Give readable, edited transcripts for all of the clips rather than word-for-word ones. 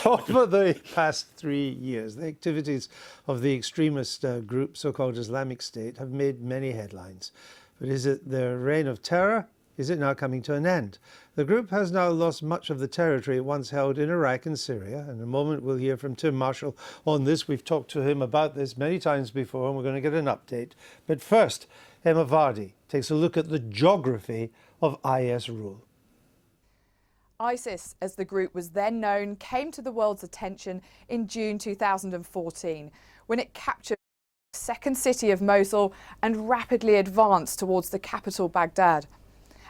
Over the past 3 years, the activities of the extremist group, so-called Islamic State, have made many headlines. But is it their reign of terror? Is it now coming to an end? The group has now lost much of the territory it once held in Iraq and Syria. In a moment, we'll hear from Tim Marshall on this. We've talked to him about this many times before, and we're going to get an update. But first, Emma Vardy takes a look at the geography of IS rule. ISIS, as the group was then known, came to the world's attention in June 2014 when it captured the second city of Mosul and rapidly advanced towards the capital Baghdad.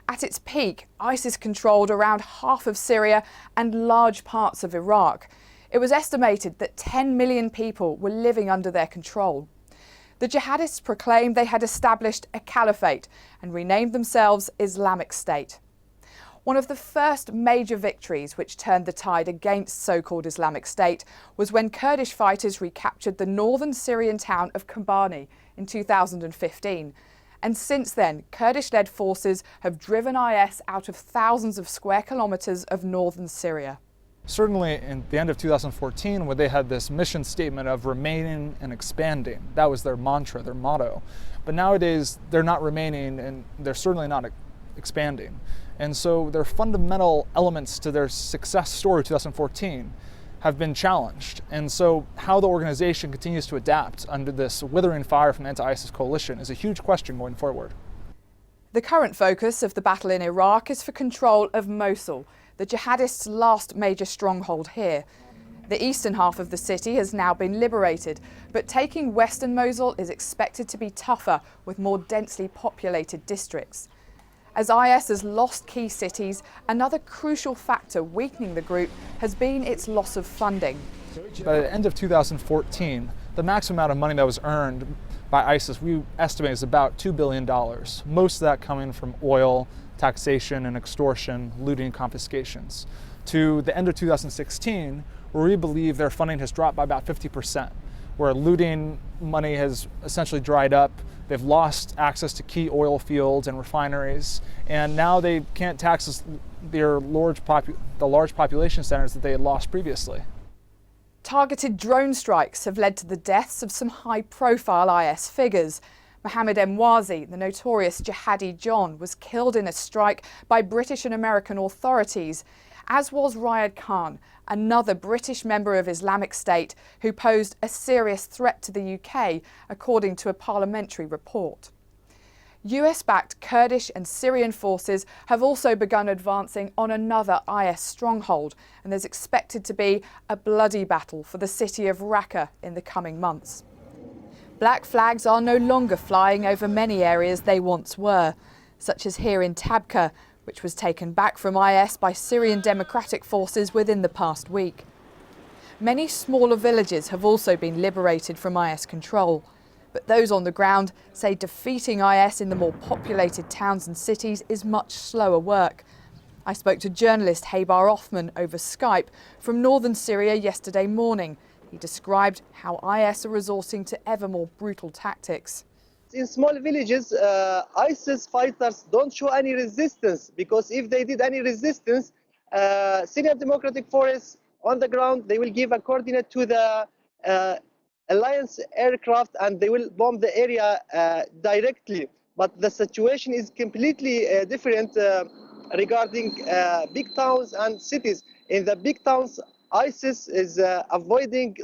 At its peak, ISIS controlled around half of Syria and large parts of Iraq. It was estimated that 10 million people were living under their control. The jihadists proclaimed they had established a caliphate and renamed themselves Islamic State. One of the first major victories which turned the tide against so-called Islamic State was when Kurdish fighters recaptured the northern Syrian town of Kobani in 2015. And since then, Kurdish-led forces have driven IS out of thousands of square kilometres of northern Syria. Certainly at the end of 2014, when they had this mission statement of remaining and expanding, that was their mantra, their motto. But nowadays, they're not remaining and they're certainly not expanding. And so their fundamental elements to their success story 2014 have been challenged. And so how the organization continues to adapt under this withering fire from the anti-ISIS coalition is a huge question going forward. The current focus of the battle in Iraq is for control of Mosul, the jihadists' last major stronghold here. The eastern half of the city has now been liberated, but taking western Mosul is expected to be tougher with more densely populated districts. As IS has lost key cities, another crucial factor weakening the group has been its loss of funding. By the end of 2014, the maximum amount of money that was earned by ISIS, we estimate, is about $2 billion. Most of that coming from oil, taxation and extortion, looting and confiscations. To the end of 2016, where we believe their funding has dropped by about 50%, where looting money has essentially dried up. They've lost access to key oil fields and refineries, and now they can't tax the large population centers that they had lost previously. Targeted drone strikes have led to the deaths of some high-profile IS figures. Mohammed Emwazi, the notorious jihadi John, was killed in a strike by British and American authorities, as was Riyad Khan, another British member of Islamic State who posed a serious threat to the UK, according to a parliamentary report. US-backed Kurdish and Syrian forces have also begun advancing on another IS stronghold, and there's expected to be a bloody battle for the city of Raqqa in the coming months. Black flags are no longer flying over many areas they once were, such as here in Tabqa, which was taken back from IS by Syrian Democratic Forces within the past week. Many smaller villages have also been liberated from IS control, but those on the ground say defeating IS in the more populated towns and cities is much slower work. I spoke to journalist Habar Othman over Skype from northern Syria yesterday morning. He described how IS are resorting to ever more brutal tactics. In small villages, ISIS fighters don't show any resistance, because if they did any resistance, Syrian Democratic Forces on the ground, they will give a coordinate to the alliance aircraft and they will bomb the area directly. But the situation is completely different regarding big towns and cities. In the big towns, ISIS is avoiding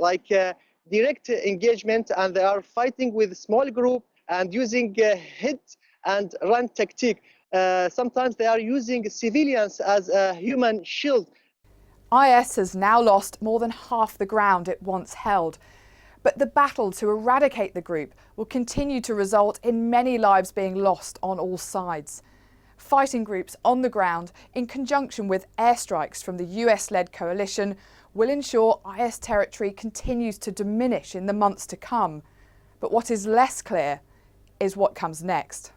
direct engagement, and they are fighting with small group and using hit and run tactic. Sometimes they are using civilians as a human shield. IS has now lost more than half the ground it once held. But the battle to eradicate the group will continue to result in many lives being lost on all sides. Fighting groups on the ground, in conjunction with airstrikes from the US-led coalition, will ensure IS territory continues to diminish in the months to come. But what is less clear is what comes next.